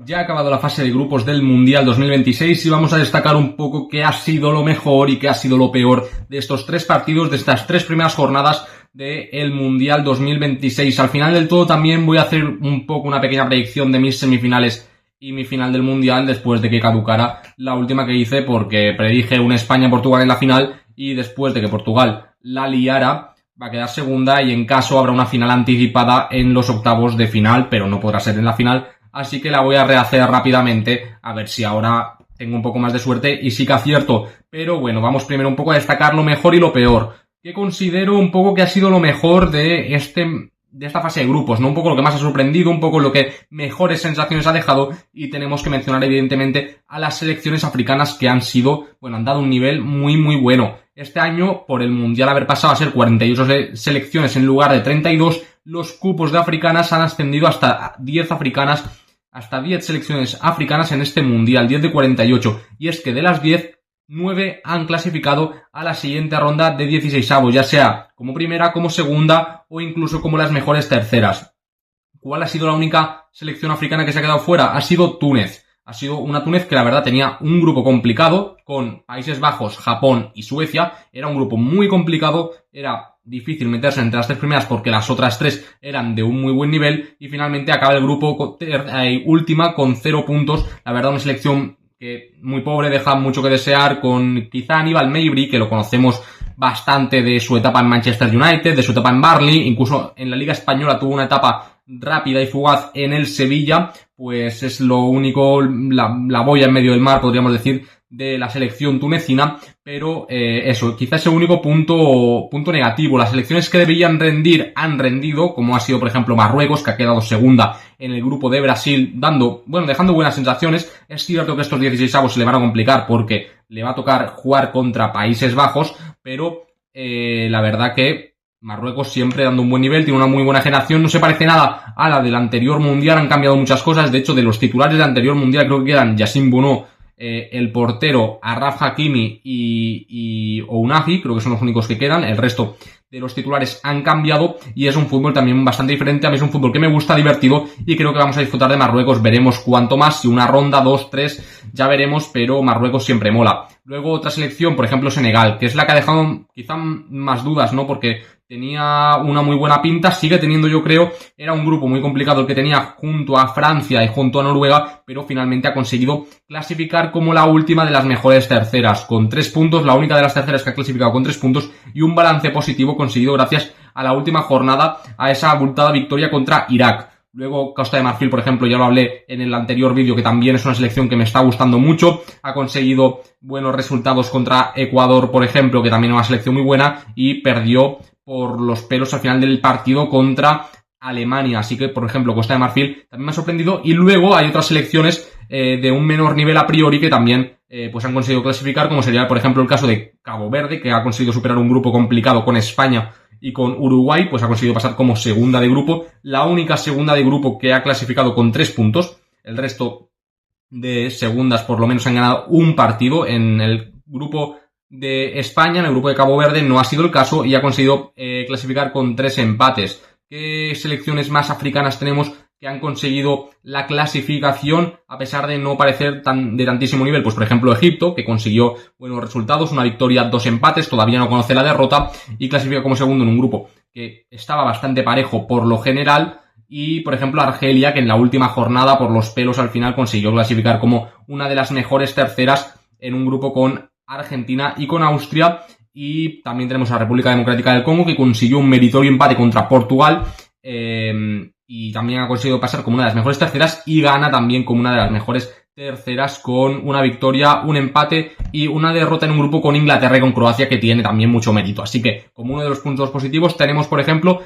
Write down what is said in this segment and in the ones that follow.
Ya ha acabado la fase de grupos del Mundial 2026 y vamos a destacar un poco qué ha sido lo mejor y qué ha sido lo peor de estos tres partidos, de estas tres primeras jornadas del Mundial 2026. Al final del todo también voy a hacer un poco una pequeña predicción de mis semifinales y mi final del Mundial después de que caducara la última que hice, porque predije un España-Portugal en la final y después de que Portugal la liara va a quedar segunda y en caso habrá una final anticipada en los octavos de final, pero no podrá ser en la final. Así que la voy a rehacer rápidamente, a ver si ahora tengo un poco más de suerte y sí que acierto. Pero bueno, vamos primero un poco a destacar lo mejor y lo peor. ¿Qué considero un poco que ha sido lo mejor de esta fase de grupos, ¿no? Un poco lo que más ha sorprendido, un poco lo que mejores sensaciones ha dejado, y tenemos que mencionar evidentemente a las selecciones africanas que han dado un nivel muy bueno. Este año, por el Mundial haber pasado a ser 48 selecciones en lugar de 32, los cupos de africanas han ascendido hasta 10 selecciones africanas en este Mundial, 10 de 48. Y es que de las 10, 9 han clasificado a la siguiente ronda de 16avos, ya sea como primera, como segunda o incluso como las mejores terceras. ¿Cuál ha sido la única selección africana que se ha quedado fuera? Ha sido Túnez. Ha sido una Túnez que la verdad tenía un grupo complicado con Países Bajos, Japón y Suecia. Era un grupo muy complicado, era difícil meterse entre las tres primeras porque las otras tres eran de un muy buen nivel, y finalmente acaba el grupo última con 0 puntos. La verdad, una selección que muy pobre, deja mucho que desear, con quizá Aníbal Mejbri, que lo conocemos bastante de su etapa en Manchester United, de su etapa en Burnley, incluso en la Liga Española tuvo una etapa rápida y fugaz en el Sevilla. Pues es lo único, la boya en medio del mar, podríamos decir, de la selección tunecina, pero quizás es el único punto negativo. Las selecciones que deberían rendir han rendido, como ha sido por ejemplo Marruecos, que ha quedado segunda en el grupo de Brasil, dejando buenas sensaciones. Es cierto que estos 16avos se le van a complicar porque le va a tocar jugar contra Países Bajos, pero la verdad que Marruecos siempre dando un buen nivel, tiene una muy buena generación, no se parece nada a la del anterior Mundial, han cambiado muchas cosas. De hecho, de los titulares del anterior Mundial creo que quedan Yassine Bounou, el portero, Achraf Hakimi y Ounahi, creo que son los únicos que quedan. El resto de los titulares han cambiado y es un fútbol también bastante diferente. A mí es un fútbol que me gusta, divertido, y creo que vamos a disfrutar de Marruecos. Veremos cuánto más, si una ronda, 2, 3, ya veremos, pero Marruecos siempre mola. Luego otra selección, por ejemplo Senegal, que es la que ha dejado quizá más dudas, ¿no? Porque tenía una muy buena pinta, sigue teniendo, yo creo. Era un grupo muy complicado el que tenía junto a Francia y junto a Noruega, pero finalmente ha conseguido clasificar como la última de las mejores terceras, con 3 puntos, la única de las terceras que ha clasificado con 3 puntos, y un balance positivo conseguido gracias a la última jornada, a esa abultada victoria contra Irak. Luego Costa de Marfil, por ejemplo, ya lo hablé en el anterior vídeo, que también es una selección que me está gustando mucho. Ha conseguido buenos resultados contra Ecuador, por ejemplo, que también es una selección muy buena, y perdió por los pelos al final del partido contra Alemania. Así que, por ejemplo, Costa de Marfil también me ha sorprendido. Y luego hay otras selecciones de un menor nivel a priori que también han conseguido clasificar, como sería, por ejemplo, el caso de Cabo Verde, que ha conseguido superar un grupo complicado con España y con Uruguay, pues ha conseguido pasar como segunda de grupo, la única segunda de grupo que ha clasificado con 3 puntos. El resto de segundas por lo menos han ganado un partido. En el grupo de España, en el grupo de Cabo Verde, no ha sido el caso y ha conseguido clasificar con 3 empates. ¿Qué selecciones más africanas tenemos que han conseguido la clasificación a pesar de no parecer de tantísimo nivel? Pues por ejemplo Egipto, que consiguió buenos resultados, una victoria, 2 empates, todavía no conoce la derrota y clasifica como segundo en un grupo que estaba bastante parejo por lo general. Y por ejemplo Argelia, que en la última jornada por los pelos al final consiguió clasificar como una de las mejores terceras en un grupo con Argentina y con Austria. Y también tenemos a la República Democrática del Congo, que consiguió un meritorio empate contra Portugal, y también ha conseguido pasar como una de las mejores terceras, y Ghana también como una de las mejores terceras con una victoria, un empate y una derrota en un grupo con Inglaterra y con Croacia, que tiene también mucho mérito. Así que como uno de los puntos positivos tenemos, por ejemplo,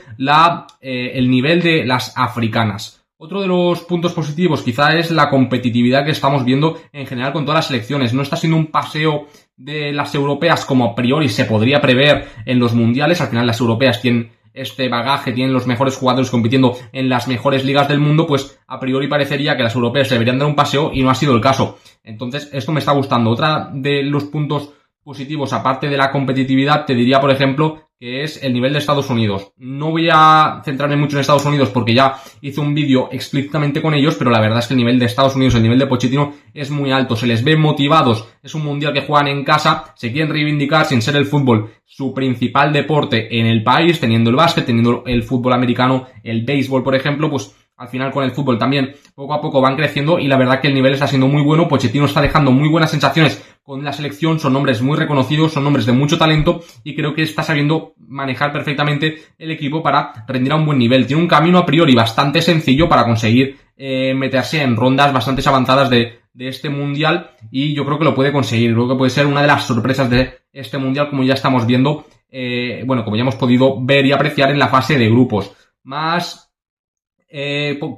el nivel de las africanas. Otro de los puntos positivos quizá es la competitividad que estamos viendo en general con todas las selecciones. No está siendo un paseo de las europeas como a priori se podría prever en los mundiales. Al final las europeas tienen este bagaje, tienen los mejores jugadores compitiendo en las mejores ligas del mundo, pues a priori parecería que las europeas deberían dar un paseo y no ha sido el caso. Entonces esto me está gustando. Otra de los puntos positivos, aparte de la competitividad, te diría, por ejemplo, que es el nivel de Estados Unidos. No voy a centrarme mucho en Estados Unidos porque ya hice un vídeo explícitamente con ellos, pero la verdad es que el nivel de Estados Unidos, el nivel de Pochettino es muy alto, se les ve motivados, es un mundial que juegan en casa, se quieren reivindicar sin ser el fútbol su principal deporte en el país, teniendo el básquet, teniendo el fútbol americano, el béisbol, por ejemplo, pues al final con el fútbol también poco a poco van creciendo y la verdad que el nivel está siendo muy bueno. Pochettino está dejando muy buenas sensaciones con la selección, son nombres muy reconocidos, son nombres de mucho talento y creo que está sabiendo manejar perfectamente el equipo para rendir a un buen nivel. Tiene un camino a priori bastante sencillo para conseguir meterse en rondas bastante avanzadas de este mundial y yo creo que lo puede conseguir. Creo que puede ser una de las sorpresas de este mundial, como ya estamos viendo, como ya hemos podido ver y apreciar en la fase de grupos. Más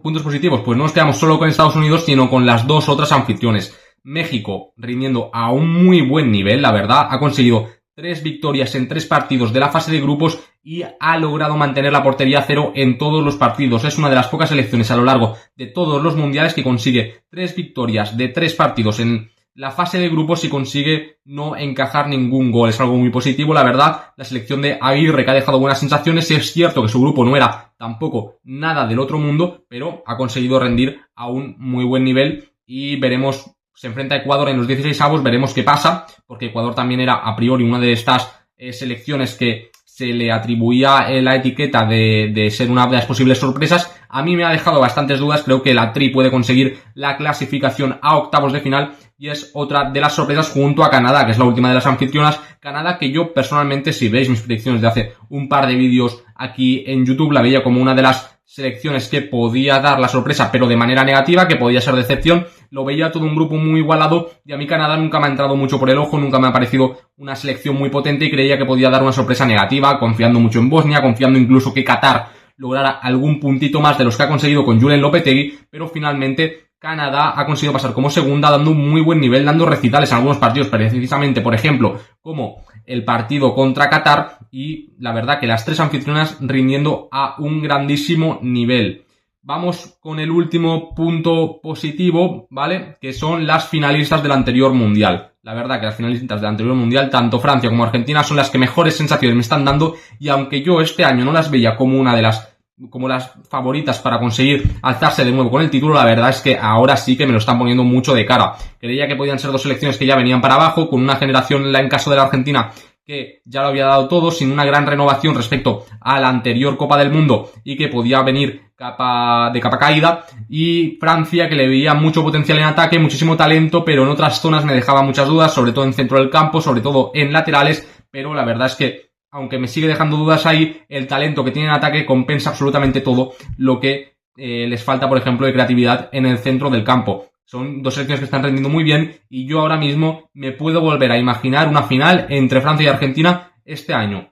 puntos positivos, pues no nos quedamos solo con Estados Unidos, sino con las dos otras anfitriones. México rindiendo a un muy buen nivel, la verdad, ha conseguido 3 victorias en 3 partidos de la fase de grupos y ha logrado mantener la portería a 0 en todos los partidos. Es una de las pocas selecciones a lo largo de todos los mundiales que consigue 3 victorias de 3 partidos en la fase de grupos y consigue no encajar ningún gol. Es algo muy positivo, la verdad. La selección de Aguirre, que ha dejado buenas sensaciones, es cierto que su grupo no era tampoco nada del otro mundo, pero ha conseguido rendir a un muy buen nivel y veremos. Se enfrenta a Ecuador en los 16avos, veremos qué pasa, porque Ecuador también era a priori una de estas selecciones que se le atribuía la etiqueta de ser una de las posibles sorpresas. A mí me ha dejado bastantes dudas, creo que la Tri puede conseguir la clasificación a octavos de final y es otra de las sorpresas junto a Canadá, que es la última de las anfitrionas. Canadá, que yo personalmente, si veis mis predicciones de hace un par de vídeos aquí en YouTube, la veía como una de las selecciones que podía dar la sorpresa, pero de manera negativa, que podía ser decepción. Lo veía todo un grupo muy igualado y a mí Canadá nunca me ha entrado mucho por el ojo, nunca me ha parecido una selección muy potente y creía que podía dar una sorpresa negativa, confiando mucho en Bosnia, confiando incluso que Qatar lograra algún puntito más de los que ha conseguido con Julen Lopetegui, pero finalmente Canadá ha conseguido pasar como segunda dando un muy buen nivel, dando recitales en algunos partidos, precisamente, por ejemplo, como el partido contra Qatar, y la verdad que las 3 anfitrionas rindiendo a un grandísimo nivel. Vamos con el último punto positivo, ¿vale? Que son las finalistas del anterior mundial. La verdad que las finalistas del anterior mundial, tanto Francia como Argentina, son las que mejores sensaciones me están dando, y aunque yo este año no las veía como una de las como las favoritas para conseguir alzarse de nuevo con el título, la verdad es que ahora sí que me lo están poniendo mucho de cara. Creía que podían ser 2 selecciones que ya venían para abajo, con una generación, en caso de la Argentina, que ya lo había dado todo, sin una gran renovación respecto a la anterior Copa del Mundo y que podía venir de capa caída, y Francia, que le veía mucho potencial en ataque, muchísimo talento, pero en otras zonas me dejaba muchas dudas, sobre todo en centro del campo, sobre todo en laterales, pero la verdad es que aunque me sigue dejando dudas ahí, el talento que tiene en ataque compensa absolutamente todo lo que les falta, por ejemplo, de creatividad en el centro del campo. Son 2 selecciones que están rendiendo muy bien y yo ahora mismo me puedo volver a imaginar una final entre Francia y Argentina este año.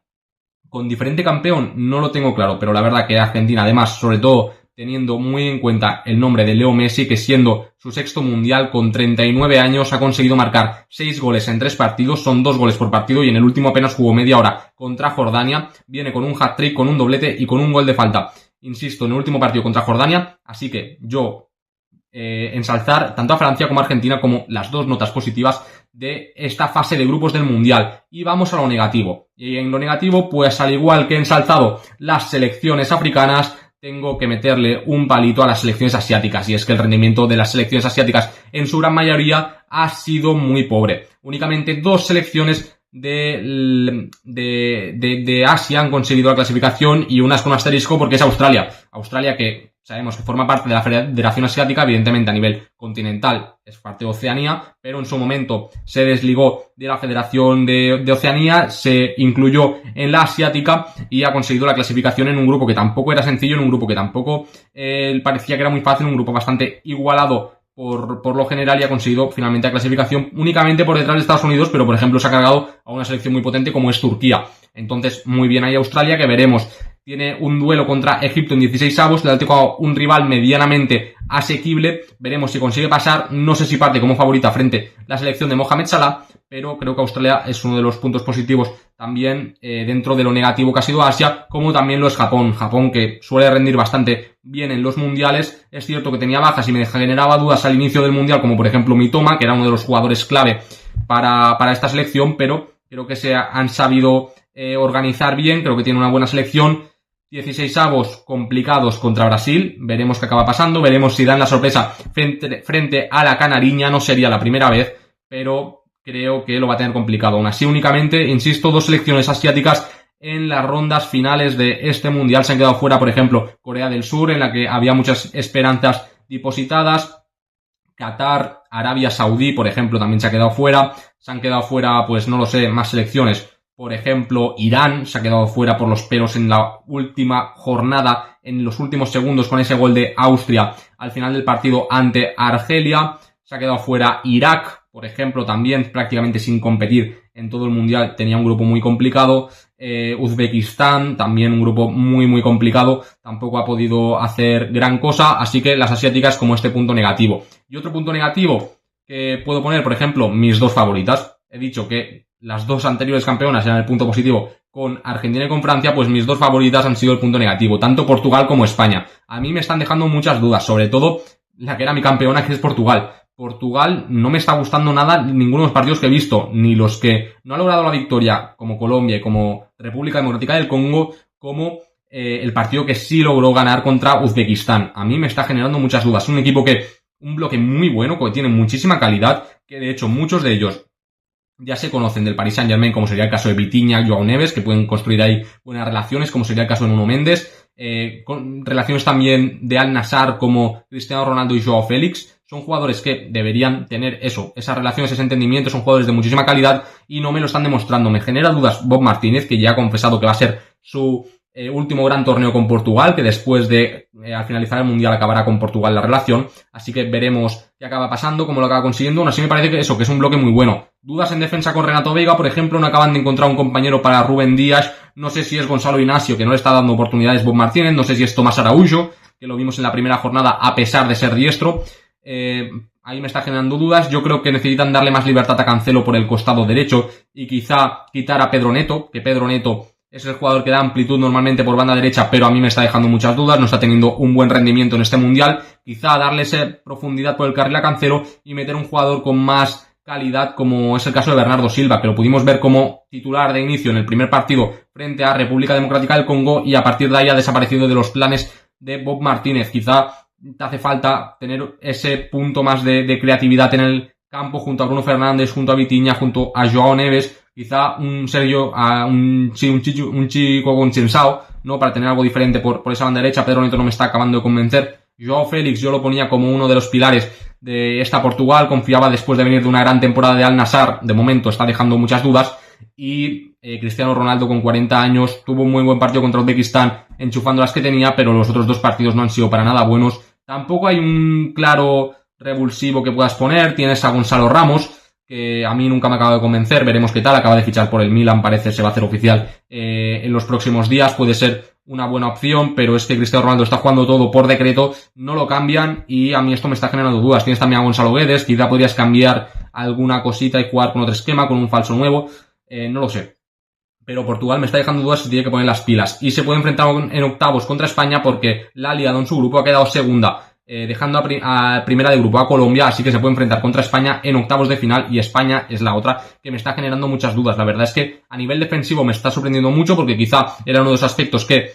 Con diferente campeón no lo tengo claro, pero la verdad que Argentina, además, sobre todo teniendo muy en cuenta el nombre de Leo Messi, que siendo su 6º mundial con 39 años ha conseguido marcar 6 goles en 3 partidos, son 2 goles por partido, y en el último apenas jugó media hora contra Jordania, viene con un hat-trick, con un doblete y con un gol de falta, insisto, en el último partido contra Jordania, así que yo ensalzar tanto a Francia como a Argentina como las 2 notas positivas de esta fase de grupos del mundial. Y vamos a lo negativo, y en lo negativo, pues al igual que he ensalzado las selecciones africanas, tengo que meterle un palito a las selecciones asiáticas, y es que el rendimiento de las selecciones asiáticas en su gran mayoría ha sido muy pobre. Únicamente 2 selecciones de Asia han conseguido la clasificación, y una es con asterisco porque es Australia. Australia, que sabemos que forma parte de la Federación Asiática, evidentemente a nivel continental es parte de Oceanía, pero en su momento se desligó de la Federación de Oceanía, se incluyó en la Asiática y ha conseguido la clasificación en un grupo que tampoco era sencillo, en un grupo que tampoco parecía que era muy fácil, un grupo bastante igualado por lo general, y ha conseguido finalmente la clasificación únicamente por detrás de Estados Unidos, pero por ejemplo se ha cargado a una selección muy potente como es Turquía. Entonces, muy bien ahí Australia, que veremos. Tiene un duelo contra Egipto en 16avos, le ha tocado un rival medianamente asequible, veremos si consigue pasar, no sé si parte como favorita frente a la selección de Mohamed Salah, pero creo que Australia es uno de los puntos positivos también dentro de lo negativo que ha sido Asia, como también lo es Japón. Japón, que suele rendir bastante bien en los mundiales, es cierto que tenía bajas y me generaba dudas al inicio del mundial, como por ejemplo Mitoma, que era uno de los jugadores clave para esta selección, pero creo que se han sabido organizar bien, creo que tiene una buena selección. 16avos complicados contra Brasil, veremos qué acaba pasando, veremos si dan la sorpresa frente a la Canariña, no sería la primera vez, pero creo que lo va a tener complicado. Aún así, únicamente, insisto, 2 selecciones asiáticas en las rondas finales de este mundial se han quedado fuera, por ejemplo, Corea del Sur, en la que había muchas esperanzas depositadas. Qatar, Arabia Saudí, por ejemplo, también se ha quedado fuera. Se han quedado fuera, pues no lo sé, más selecciones. Por ejemplo, Irán se ha quedado fuera por los pelos en la última jornada, en los últimos segundos con ese gol de Austria al final del partido ante Argelia. Se ha quedado fuera Irak, por ejemplo, también prácticamente sin competir en todo el mundial. Tenía un grupo muy complicado. Uzbekistán, también un grupo muy complicado. Tampoco ha podido hacer gran cosa. Así que las asiáticas como este punto negativo. Y otro punto negativo que puedo poner, por ejemplo, mis 2 favoritas. He dicho que las 2 anteriores campeonas eran el punto positivo con Argentina y con Francia, pues mis 2 favoritas han sido el punto negativo, tanto Portugal como España. A mí me están dejando muchas dudas, sobre todo la que era mi campeona, que es Portugal. Portugal no me está gustando nada ninguno de los partidos que he visto, ni los que no ha logrado la victoria, como Colombia y como República Democrática del Congo, como el partido que sí logró ganar contra Uzbekistán. A mí me está generando muchas dudas. Es un equipo un bloque muy bueno, que tiene muchísima calidad, que de hecho muchos de ellos ya se conocen del Paris Saint-Germain, como sería el caso de Vitinha, Joao Neves, que pueden construir ahí buenas relaciones, como sería el caso de Nuno Méndez, con relaciones también de Al Nassr como Cristiano Ronaldo y Joao Félix. Son jugadores que deberían tener esas relaciones, ese entendimiento, son jugadores de muchísima calidad y no me lo están demostrando. Me genera dudas Bob Martínez, que ya ha confesado que va a ser su último gran torneo con Portugal, que después de al finalizar el Mundial acabará con Portugal la relación, así que veremos qué acaba pasando, cómo lo acaba consiguiendo. Aún así me parece que es un bloque muy bueno. Dudas en defensa con Renato Veiga, por ejemplo, no acaban de encontrar un compañero para Rubén Díaz, no sé si es Gonzalo Inacio, que no le está dando oportunidades Bob Martínez, no sé si es Tomás Araújo, que lo vimos en la primera jornada a pesar de ser diestro. Ahí me está generando dudas. Yo creo que necesitan darle más libertad a Cancelo por el costado derecho y quizá quitar a Pedro Neto, que Pedro Neto es el jugador que da amplitud normalmente por banda derecha, pero a mí me está dejando muchas dudas, no está teniendo un buen rendimiento en este mundial. Quizá darle esa profundidad por el carril a Cancelo y meter un jugador con más calidad, como es el caso de Bernardo Silva, que lo pudimos ver como titular de inicio en el primer partido frente a República Democrática del Congo y a partir de ahí ha desaparecido de los planes de Bob Martínez. Quizá te hace falta tener ese punto más de creatividad en el campo junto a Bruno Fernández, junto a Vitinha, junto a Joao Neves, quizá un chico con Chinsao, ¿no? Para tener algo diferente por esa banda derecha. Pedro Neto no me está acabando de convencer. Joao Félix yo lo ponía como uno de los pilares de esta Portugal, confiaba después de venir de una gran temporada de Al Nassr, de momento está dejando muchas dudas, y Cristiano Ronaldo con 40 años tuvo un muy buen partido contra Uzbekistán, enchufando las que tenía, pero los otros 2 partidos no han sido para nada buenos. Tampoco hay un claro revulsivo que puedas poner, tienes a Gonzalo Ramos, que a mí nunca me acaba de convencer, veremos qué tal, acaba de fichar por el Milan, parece se va a hacer oficial en los próximos días, puede ser una buena opción, pero es que Cristiano Ronaldo está jugando todo por decreto, no lo cambian y a mí esto me está generando dudas. Tienes también a Gonzalo Guedes, quizá podrías cambiar alguna cosita y jugar con otro esquema, con un falso nuevo, no lo sé. Pero Portugal me está dejando dudas si tiene que poner las pilas. Y se puede enfrentar en octavos contra España porque la ha liado en su grupo, ha quedado segunda, dejando a primera de grupo a Colombia, así que se puede enfrentar contra España en octavos de final y España es la otra que me está generando muchas dudas. La verdad es que a nivel defensivo me está sorprendiendo mucho porque quizá era uno de los aspectos que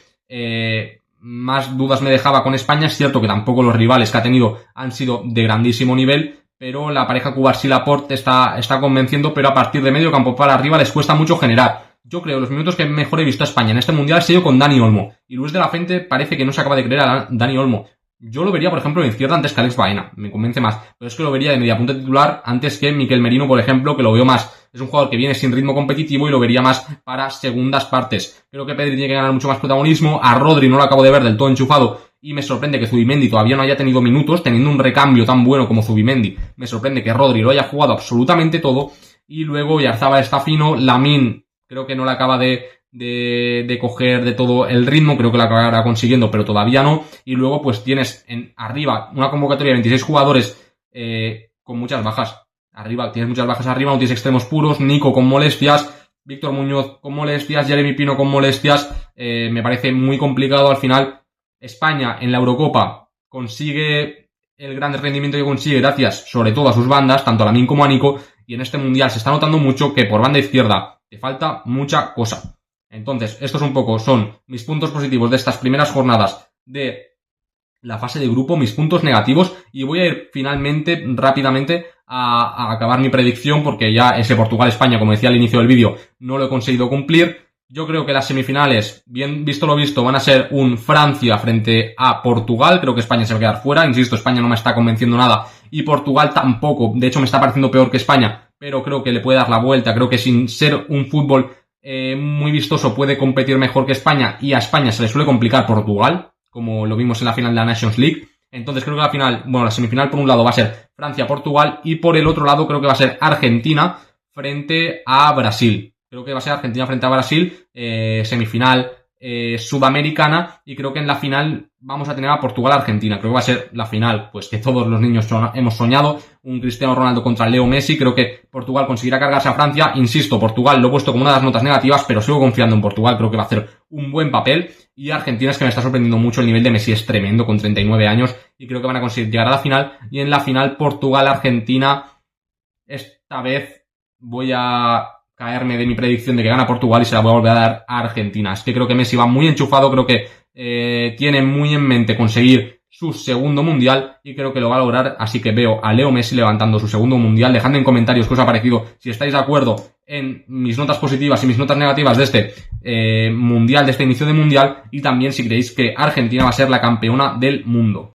más dudas me dejaba con España. Es cierto que tampoco los rivales que ha tenido han sido de grandísimo nivel, pero la pareja Cubarsí-Laporte está convenciendo, pero a partir de medio campo para arriba les cuesta mucho generar. Yo creo los minutos que mejor he visto a España en este mundial ha sido con Dani Olmo, y Luis de la Fuente parece que no se acaba de creer a Dani Olmo. Yo lo vería, por ejemplo, en izquierda antes que Alex Baena, me convence más, pero es que lo vería de media punta titular antes que Mikel Merino, por ejemplo, que lo veo más. Es un jugador que viene sin ritmo competitivo y lo vería más para segundas partes. Creo que Pedri tiene que ganar mucho más protagonismo, a Rodri no lo acabo de ver del todo enchufado y me sorprende que Zubimendi todavía no haya tenido minutos, teniendo un recambio tan bueno como Zubimendi. Me sorprende que Rodri lo haya jugado absolutamente todo y luego Oyarzabal está fino, Lamine creo que no le acaba de coger de todo el ritmo, creo que lo acabará consiguiendo, pero todavía no. Y luego pues tienes arriba una convocatoria de 26 jugadores con muchas bajas. Arriba tienes muchas bajas arriba, no tienes extremos puros, Nico con molestias, Víctor Muñoz con molestias, Jeremy Pino con molestias. Me parece muy complicado. Al final España en la Eurocopa consigue el gran rendimiento que consigue gracias sobre todo a sus bandas, tanto a Lamine como a Nico, y en este mundial se está notando mucho que por banda izquierda te falta mucha cosa. Entonces, estos un poco son mis puntos positivos de estas primeras jornadas de la fase de grupo, mis puntos negativos, y voy a ir finalmente, rápidamente, a acabar mi predicción, porque ya ese Portugal-España, como decía al inicio del vídeo, no lo he conseguido cumplir. Yo creo que las semifinales, bien visto lo visto, van a ser un Francia frente a Portugal. Creo que España se va a quedar fuera. Insisto, España no me está convenciendo nada y Portugal tampoco. De hecho, me está pareciendo peor que España, pero creo que le puede dar la vuelta. Creo que sin ser un fútbol muy vistoso puede competir mejor que España, y a España se le suele complicar Portugal, como lo vimos en la final de la Nations League. Entonces creo que la final, la semifinal por un lado va a ser Francia-Portugal y por el otro lado creo que va a ser Argentina frente a Brasil. Creo que va a ser Argentina frente a Brasil, semifinal sudamericana, y creo que en la final vamos a tener a Portugal-Argentina. Creo que va a ser la final, pues que todos los niños hemos soñado, un Cristiano Ronaldo contra Leo Messi. Creo que Portugal conseguirá cargarse a Francia. Insisto, Portugal lo he puesto como una de las notas negativas, pero sigo confiando en Portugal. Creo que va a hacer un buen papel. Y Argentina es que me está sorprendiendo mucho, el nivel de Messi es tremendo con 39 años y creo que van a conseguir llegar a la final. Y en la final Portugal-Argentina, esta vez voy a caerme de mi predicción de que gana Portugal y se la voy a volver a dar a Argentina. Es que creo que Messi va muy enchufado, creo que tiene muy en mente conseguir su segundo mundial y creo que lo va a lograr, así que veo a Leo Messi levantando su segundo mundial. Dejadme en comentarios qué os ha parecido, si estáis de acuerdo en mis notas positivas y mis notas negativas de este mundial, de este inicio de mundial, y también si creéis que Argentina va a ser la campeona del mundo.